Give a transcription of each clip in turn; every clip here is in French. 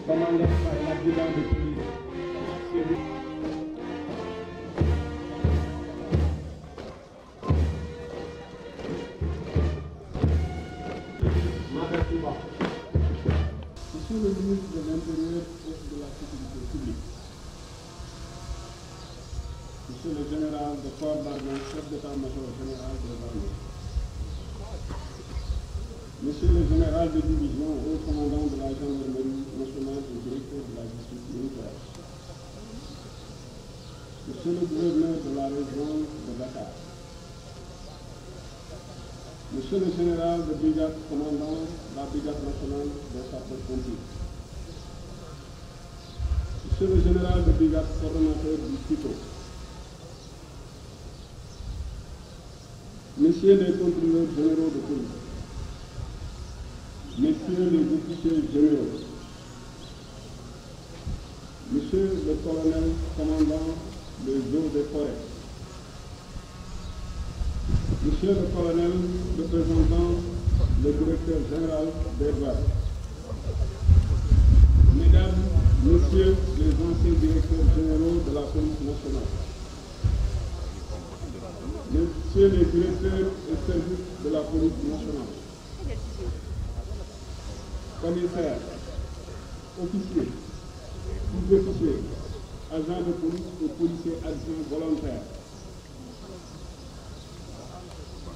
commandé par l'adjudant de police. Monsieur le ministre de l'Intérieur et de la Sécurité publique, Monsieur le général de corps d'armée, chef d'état-major général des armées, Monsieur le général de division, haut commandant de la gendarmerie nationale et directeur de la justice militaire, Monsieur le gouverneur de la région de Dakar, Monsieur le général de brigade commandant la brigade nationale des sapeurs-pompiers, Monsieur le général de brigade coordonnateur du CITO, Messieurs les contrôleurs généraux de police, Messieurs les officiers généraux, Monsieur le colonel commandant des eaux et forêts, Monsieur le colonel représentant le directeur général des douanes, Mesdames, Messieurs les anciens directeurs généraux de la police nationale, Messieurs les directeurs et services de la police nationale, commissaires, officiers, sous-officiers, agents de police et policiers adjoints volontaires,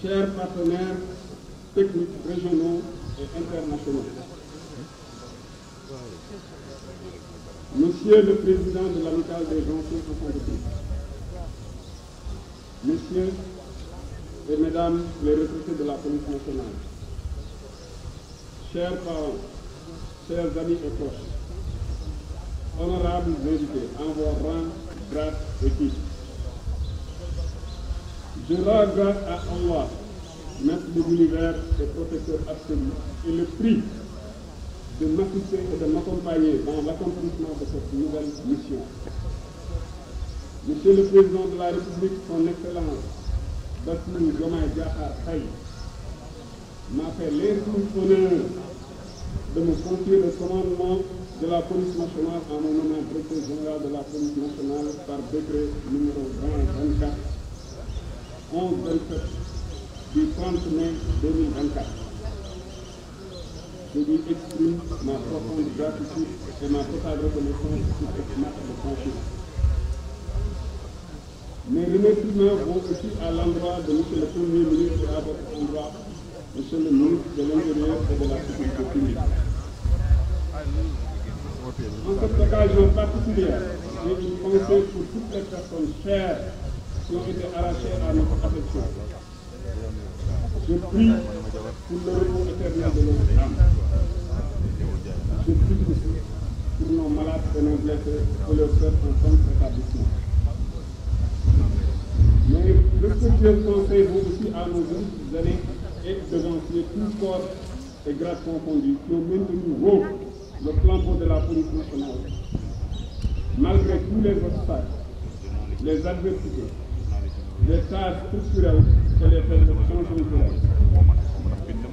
chers partenaires techniques régionaux et internationaux, Monsieur le Président de l'Amicale des anciens enfants de police, Messieurs et Mesdames les retraités de la police nationale, chers parents, chers amis et proches, honorables invités en vos rangs, grades et titres, je rends grâce à Allah, maître de l'univers et protecteur absolu, et le prie de m'assister et de m'accompagner dans l'accomplissement de cette nouvelle mission. Monsieur le Président de la République, son Excellence, Bassirou Diomaye Diakhar Faye, m'a fait l'insigne honneur de me confier le commandement de la police nationale en mon nommant directeur général de la police nationale par décret numéro 2024 11-27 du 30 mai 2024. Je lui exprime ma profonde gratitude et ma totale reconnaissance pour cette marque de confiance. Mes remerciements vont aussi à l'endroit de Monsieur le Premier ministre et à votre endroit, Monsieur le ministre de l'Intérieur et de la Sécurité publique. En cette occasion particulière, j'ai une pensée pour toutes les personnes chères qui ont été arrachées à notre affection. Je prie pour le repos éternel de notre âme. Je prie aussi pour nos malades et nos blessés pour leur faire un bon rétablissement. Mais respectueux conseils vont aussi à nos aînés et devanciers, tous corps et grades confondus, qui ont maintenu haut le flambeau de la police nationale, malgré tous les obstacles, les adversités, les tâches structurelles et les faiblesses conjoncturelles.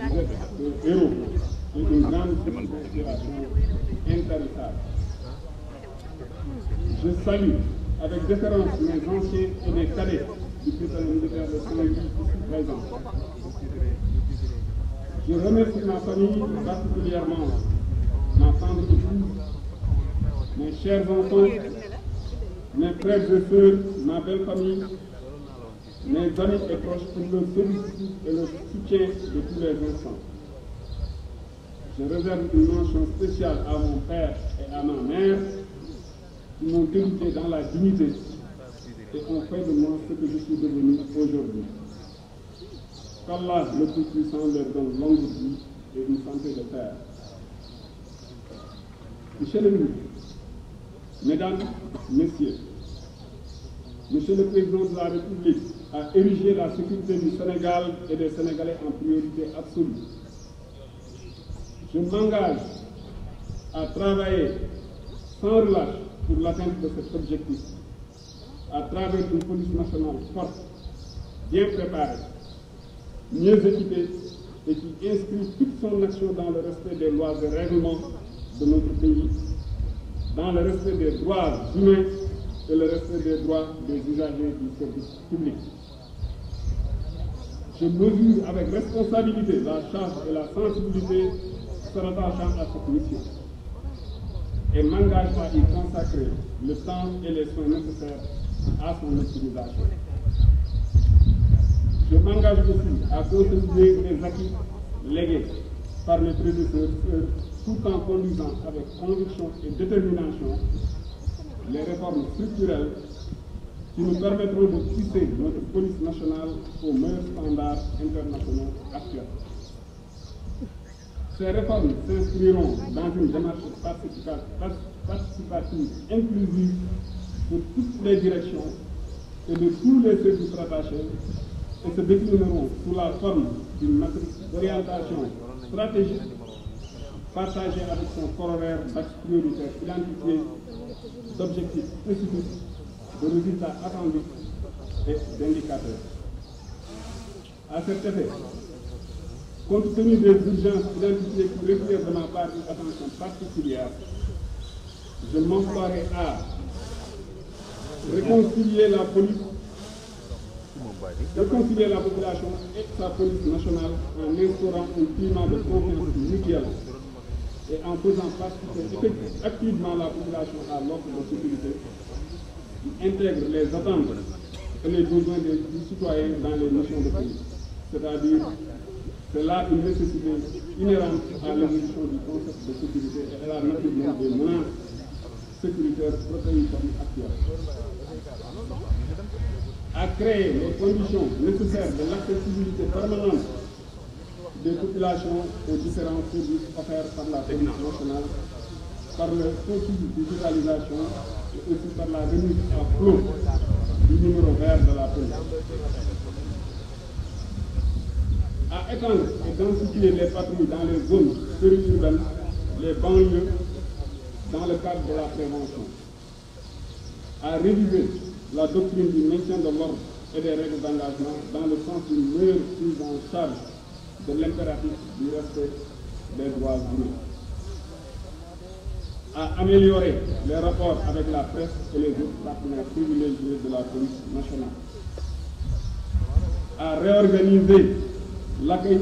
Vous êtes des héros et une grande inspiration intarissable. Je salue avec déférence mes anciens et mes cadets du prisonnier militaire de Saint-Louis ici présents. Je remercie ma famille, particulièrement ma femme épouse, mes chers enfants, mes frères et sœurs, ma belle famille, mes amis et proches pour le sollicitude et le soutien de tous les instants. Je réserve une mention spéciale à mon père et à ma mère qui m'ont éduqué dans la dignité et ont fait de moi ce que je suis devenu aujourd'hui. Qu'Allah le Tout-Puissant leur donne longue vie et une santé de fer. Monsieur le ministre, Mesdames, Messieurs, Monsieur le Président de la République a érigé la sécurité du Sénégal et des Sénégalais en priorité absolue. Je m'engage à travailler sans relâche pour l'atteinte de cet objectif, à travers une police nationale forte, bien préparée, mieux équipée et qui inscrit toute son action dans le respect des lois et règlements de notre pays dans le respect des droits humains et le respect des droits des usagers du service public. Je mesure avec responsabilité la charge et la sensibilité se rattachant à cette mission et m'engage à y consacrer le temps et les soins nécessaires à son optimisation. Je m'engage aussi à consolider les acquis légués par mes prédécesseurs tout en conduisant avec conviction et détermination les réformes structurelles qui nous permettront de tisser notre police nationale aux meilleurs standards internationaux actuels. Ces réformes s'inscriront dans une démarche participative inclusive de toutes les directions et de tous les services rattachés et se déclineront sous la forme d'une matrice d'orientation stratégique partagée avec son corollaire d'axes prioritaires identifiés, d'objectifs spécifiques, de résultats attendus et d'indicateurs. À cet effet, compte tenu des urgences identifiées qui requièrent de ma part une attention particulière, je m'emploierai à réconcilier la population et sa police nationale en instaurant un climat de confiance mutuelle et en faisant participer activement la population à l'offre de sécurité qui intègre les attentes et les besoins des citoyens dans les missions de police. C'est-à-dire, c'est là une nécessité inhérente à l'évolution du concept de sécurité et à la nature des menaces sécuritaires protéiformes actuelles. À créer les conditions nécessaires de l'accessibilité permanente des populations aux différents services offerts par la police nationale, par le processus de digitalisation et aussi par la remise à flot du numéro vert de la police. À étendre et densifier les patrouilles dans les zones périurbaines, les banlieues, dans le cadre de la prévention. À réviser la doctrine du maintien de l'ordre et des règles d'engagement dans le sens d'une meilleure prise en charge de l'impératif du respect des droits humains. À améliorer les rapports avec la presse et les autres partenaires privilégiés de la police nationale. À réorganiser l'accueil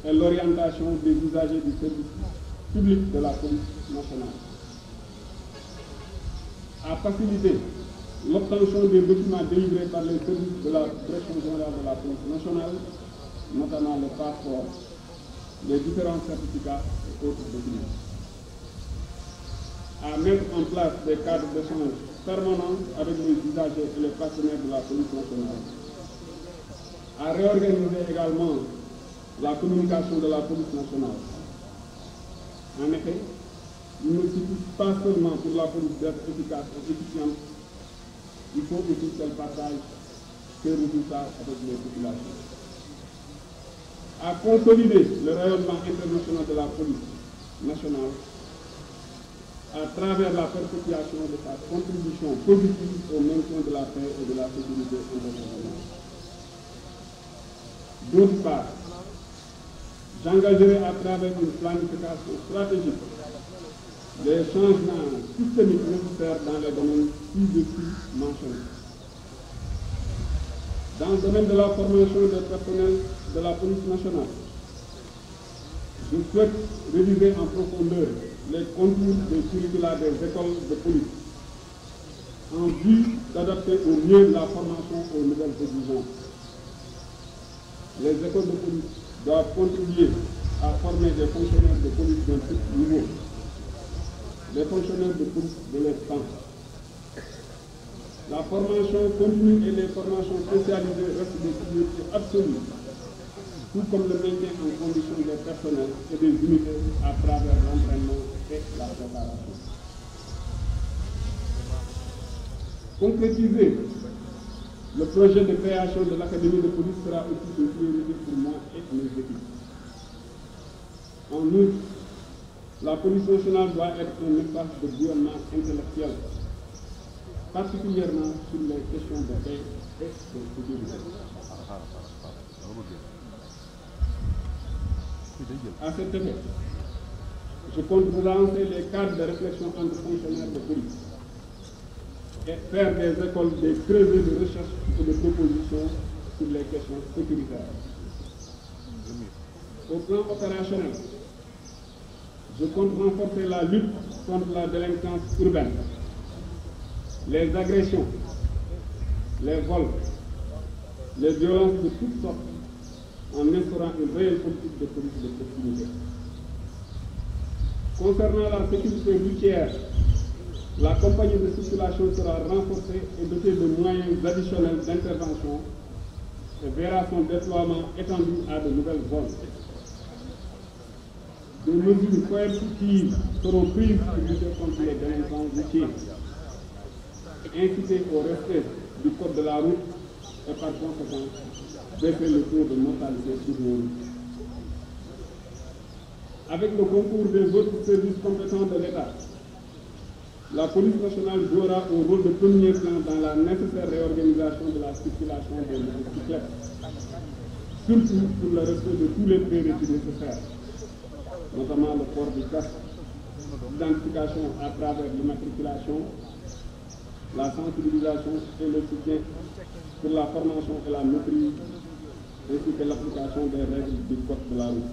et l'orientation des usagers du service public de la police nationale. À faciliter l'obtention des documents délivrés par les services de la Direction générale de la police nationale, notamment le passeport, les différents certificats et autres documents. À mettre en place des cadres d'échange permanents avec les usagers et les partenaires de la police nationale. À réorganiser également la communication de la police nationale. En effet, il ne suffit pas seulement pour la police d'être efficace et efficiente, il faut aussi qu'elle partage ses résultats avec les populations. À consolider le rayonnement international de la police nationale à travers la perpétuation de sa contribution positive au maintien de la paix et de la sécurité internationale. D'autre part, j'engagerai à travers une planification stratégique les changements systémiques nécessaires dans les domaines ci-dessus mentionnés. Dans le domaine de la formation des personnels de la police nationale, je souhaite réviser en profondeur les contours des curricula des écoles de police en vue d'adapter au mieux la formation aux nouvelles exigences. Les écoles de police doivent contribuer à former des fonctionnaires de police d'un tout niveau, les fonctionnaires de police de l'État. La formation continue et les formations spécialisées restent des priorités absolues, tout comme le maintien en condition des personnels et des unités à travers l'entraînement et la préparation. Concrétiser le projet de création de l'Académie de police sera aussi une priorité pour moi et mes équipes. En outre, la police nationale doit être un espace de bouillonnement intellectuel, particulièrement sur les questions de paix et de sécurité. À cet effet, Je compte relancer les cadres de réflexion entre fonctionnaires de police et faire des écoles, des creusets de recherche et de propositions sur les questions sécuritaires. Au plan opérationnel, je compte renforcer la lutte contre la délinquance urbaine, les agressions, les vols, les violences de toutes sortes, en instaurant une réelle politique de police de proximité. Concernant la sécurité routière, la compagnie de circulation sera renforcée et dotée de moyens additionnels d'intervention et verra son déploiement étendu à de nouvelles zones. Des mesures coercitives seront prises pour lutter contre les délinquants routiers, inciter au respect du code de la route et par conséquent baisser le taux de mortalité sur nos routes. Avec le concours des autres services compétents de l'État, la police nationale jouera un rôle de premier plan dans la nécessaire réorganisation de la circulation des motocyclettes, surtout pour le respect de tous les prérequis nécessaires, notamment le port du casque, l'identification à travers l'immatriculation, la sensibilisation et le soutien pour la formation et la maîtrise, ainsi que l'application des règles du code de la route.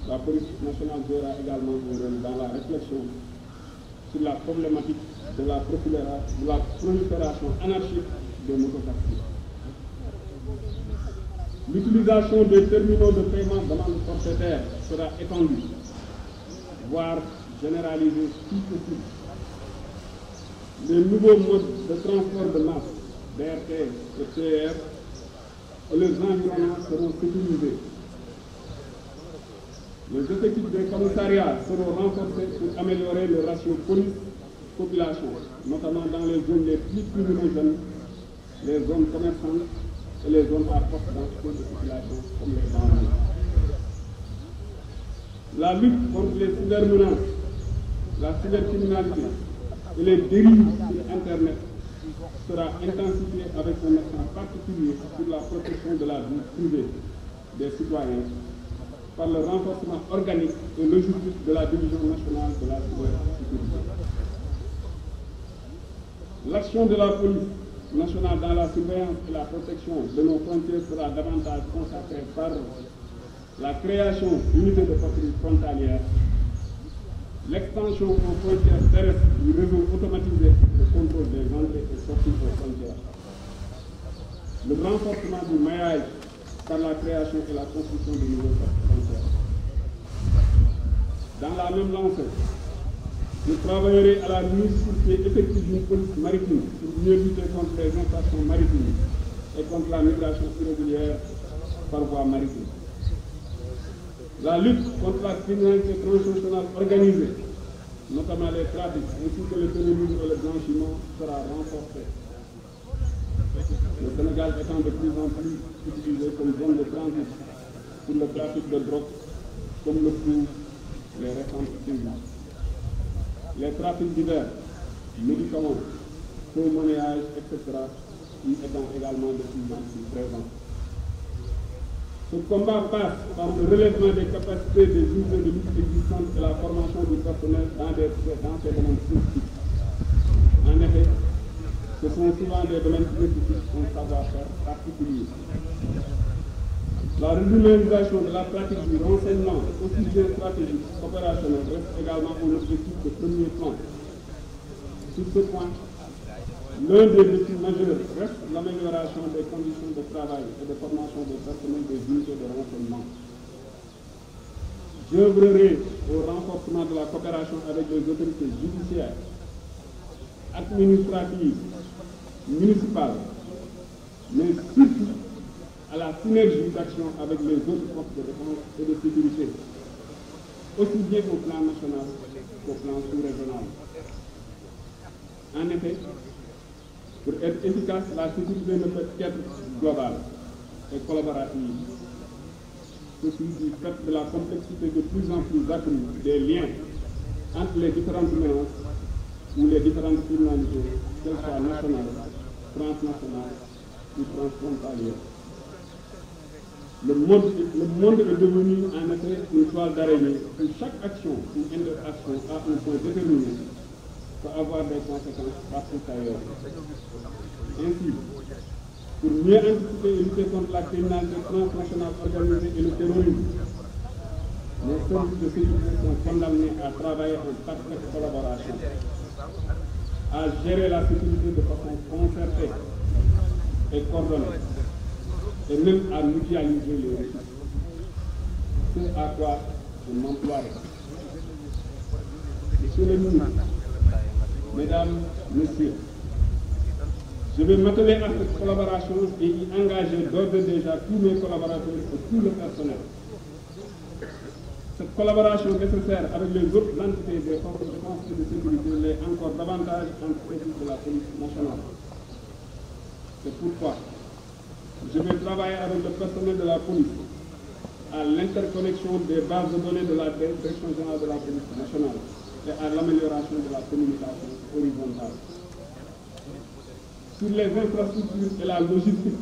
La police nationale jouera également un rôle dans la réflexion sur la problématique de la prolifération anarchique des mototaxis. L'utilisation des terminaux de paiement d'amende forfaitaire sera étendue, voire généralisée si possible. Les nouveaux modes de transport de masse, BRT et TER, et les environnements seront sécurisés. Les effectifs des commissariats seront renforcés pour améliorer le ratio police-population, notamment dans les zones les plus criminogènes, les zones commerçantes et les zones à forte densité de population, comme les banlieues. La lutte contre les cybermenaces, la cybercriminalité et les dérives sur Internet sera intensifiée avec un accent particulier sur la protection de la vie privée des citoyens par le renforcement organique et logistique de la Division nationale de la cybersécurité. L'action de la police nationale dans la surveillance et la protection de nos frontières sera davantage consacrée par la création d'unités de patrouille frontalières, l'extension aux frontières terrestres du réseau automatisé de contrôle des entrées et sorties aux frontières, le renforcement du maillage par la création et la construction de nouveaux frontières. Dans la même lancée, je travaillerai à la mise sur pied effective d'une police maritime pour mieux lutter contre les infractions maritimes et contre la migration irrégulière par voie maritime. La lutte contre la criminalité transnationale organisée, notamment les trafics, ainsi que le terrorisme et le blanchiment, sera renforcée. Le Sénégal étant de plus en plus utilisé comme zone de transit pour le trafic de drogue, comme le prouvent les récentes saisies. Les trafics divers, médicaments, faux monnayage, etc., y étant également de plus en plus présents. Ce combat passe par le relèvement des capacités des unités de lutte existantes et la formation du personnel dans ces domaines spécifiques. En effet, ce sont souvent des domaines spécifiques en savoir-faire particulier. La régionalisation de la pratique du renseignement, aussi bien stratégique qu'opérationnel, reste également un objectif de premier plan. Sur ce point, l'un des défis majeurs reste l'amélioration des conditions de travail et de formation des personnels des unités de renseignement. J'œuvrerai au renforcement de la coopération avec les autorités judiciaires, administratives, municipales, mais surtout à la synergie d'action avec les autres forces de défense et de sécurité, aussi bien au plan national qu'au plan sous-régional. En effet, pour être efficace, la sécurité ne peut qu'être globale et collaborative. Ceci du fait de la complexité de plus en plus accrue des liens entre les différentes menaces ou les différentes criminalités, qu'elles soient nationales, transnationales ou transfrontalières. Le monde est devenu en effet une toile d'araignée où chaque action ou interaction à un point déterminé peut avoir des conséquences partout ailleurs. Ainsi, pour mieux anticiper et lutter contre la criminalité transnationale organisée et le terrorisme, nos services de sécurité sont condamnés à travailler en parfaite collaboration, à gérer la sécurité de façon concertée et coordonnée, et même à mutualiser les ressources. Ce à quoi je m'emploierai. Monsieur le ministre, Mesdames, Messieurs, je vais m'atteler à cette collaboration et y engager d'ores et déjà tous mes collaborateurs et tout le personnel. Cette collaboration nécessaire avec les autres entités des forces de défense et de sécurité l'est encore davantage entre services de la police nationale. C'est pourquoi je vais travailler avec le personnel de la police à l'interconnexion des bases de données de la Direction générale de la police nationale et à l'amélioration de la communication horizontale. Sur les infrastructures et la logistique,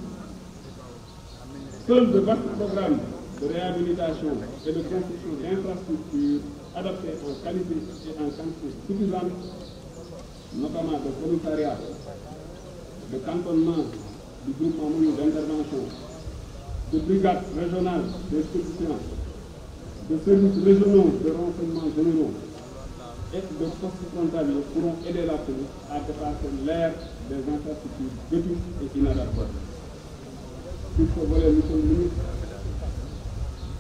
seuls de vastes programmes de réhabilitation et de construction d'infrastructures adaptées en qualité et en quantité suffisante, notamment de commissariat, de cantonnement du groupement mobile d'intervention, de brigades régionales d'expédition, de services régionaux de renseignements généraux et de postes frontaliers pourront aider la police à dépasser l'ère des infrastructures vétustes et inadaptées. Pour ce volet, monsieur le ministre,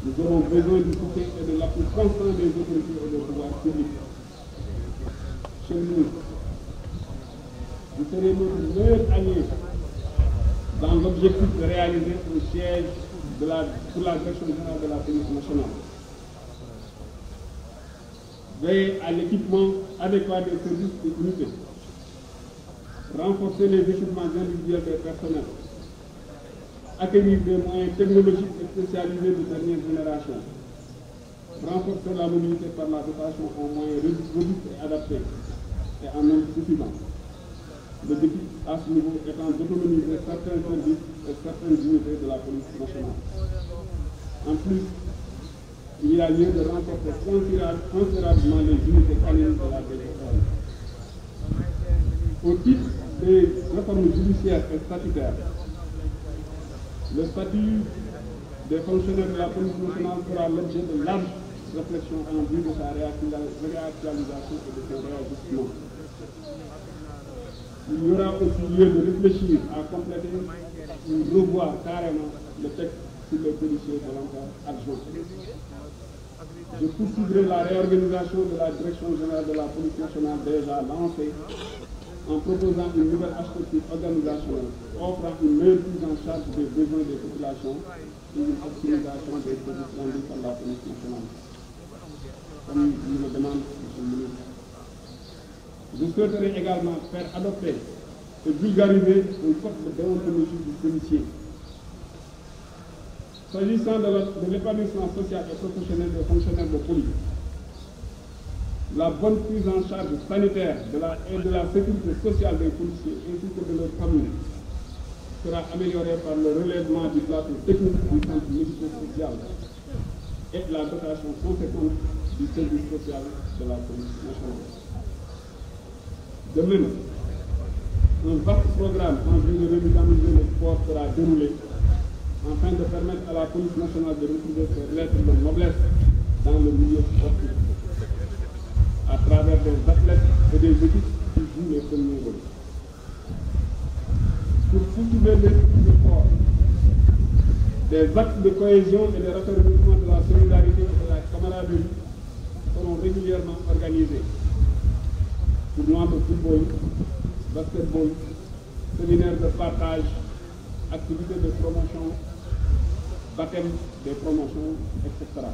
nous aurons besoin du soutien et de l'appui constant des autorités et des pouvoirs publics. Monsieur le ministre, vous serez notre meilleur allié dans l'objectif de réaliser un siège pour la Direction générale de la police nationale. Veiller à l'équipement adéquat des services et unités. Renforcer les équipements individuels des personnels. Acquérir des moyens technologiques et spécialisés de dernière génération. Renforcer la mobilité par la dotation en moyens robustes et adaptés et en nombre suffisant. Le défi à ce niveau étant d'autonomiser certains services et certaines unités de la police nationale. En plus, il y a lieu de renforcer considérablement les unités canines de la DGSN. Au titre des réformes judiciaires et statutaires, le statut des fonctionnaires de la police nationale fera l'objet de larges réflexions en vue de sa réactualisation et de son réajustement. Il y aura aussi lieu de réfléchir à compléter ou revoir carrément le texte sur les policiers volontaires adjoints. Je poursuivrai la réorganisation de la Direction générale de la police nationale déjà lancée en proposant une nouvelle architecture organisationnelle offrant une meilleure prise en charge des besoins des populations et une optimisation des services rendus par la police nationale. Comme nous le demande M. le ministre. Je souhaiterais également faire adopter et vulgariser une code de déontologie du policier. S'agissant de l'épanouissement social et professionnel des fonctionnaires de police, la bonne prise en charge sanitaire et de la sécurité sociale des policiers ainsi que de leurs familles sera améliorée par le relèvement du plateau technique du centre médico-social et la dotation conséquente du service social de la police nationale. De même, un vaste programme en vue de redynamiser le sport sera déroulé afin de permettre à la police nationale de retrouver ses lettres de noblesse dans le milieu sportif, à travers des athlètes et des équipes qui jouent les premiers rôles. Pour cultiver l'esprit de sport, des actes de cohésion et de raffermissement de la solidarité et de la camaraderie seront régulièrement organisés. Tournois de football, basketball, séminaires de partage, activités de promotion, baptême des promotions, etc.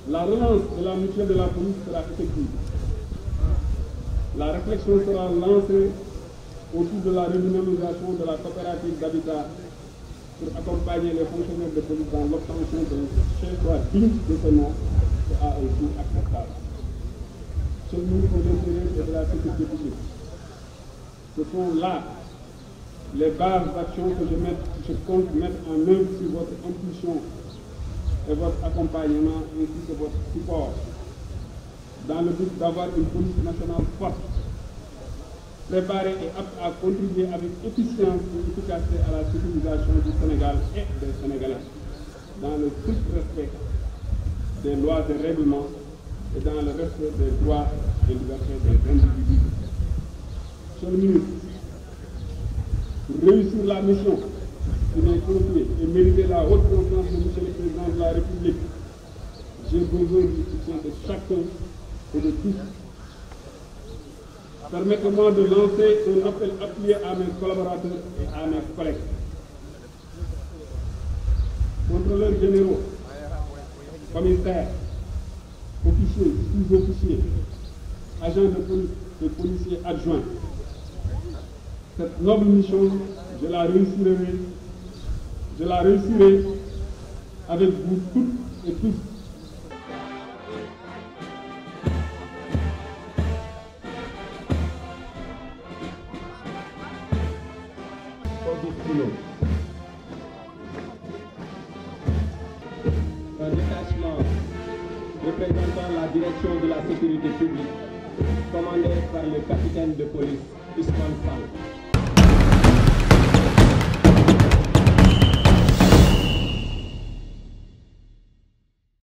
La relance de la mutuelle de la police sera effective. La réflexion sera lancée autour de la redynamisation de la coopérative d'habitat pour accompagner les fonctionnaires de police dans l'obtention d'un chez-soi digne de ce nom et à un coût acceptable. Ce ministre de l'Intérieur et de la sécurité publique, ce sont là les bases d'action que je compte mettre en œuvre sur votre impulsion et votre accompagnement ainsi que votre support dans le but d'avoir une police nationale forte, préparée et apte à contribuer avec efficience et efficacité à la sécurisation du Sénégal et des Sénégalais, dans le strict respect des lois et règlements et dans le respect des droits et libertés des individus. Monsieur le ministre, pour réussir la mission qui m'est confiée et mériter la haute confiance de Monsieur le Président de la République, j'ai besoin du soutien de chacun et de tous. Permettez-moi de lancer un appel appuyé à mes collaborateurs et à mes collègues. Contrôleurs généraux, commissaires, officiers, sous-officiers, agents de police et policiers adjoints. Cette noble mission, je la réussirai avec vous toutes et tous. Un détachement représentant la direction de la sécurité publique, commandé par le capitaine de police Ousmane Fall.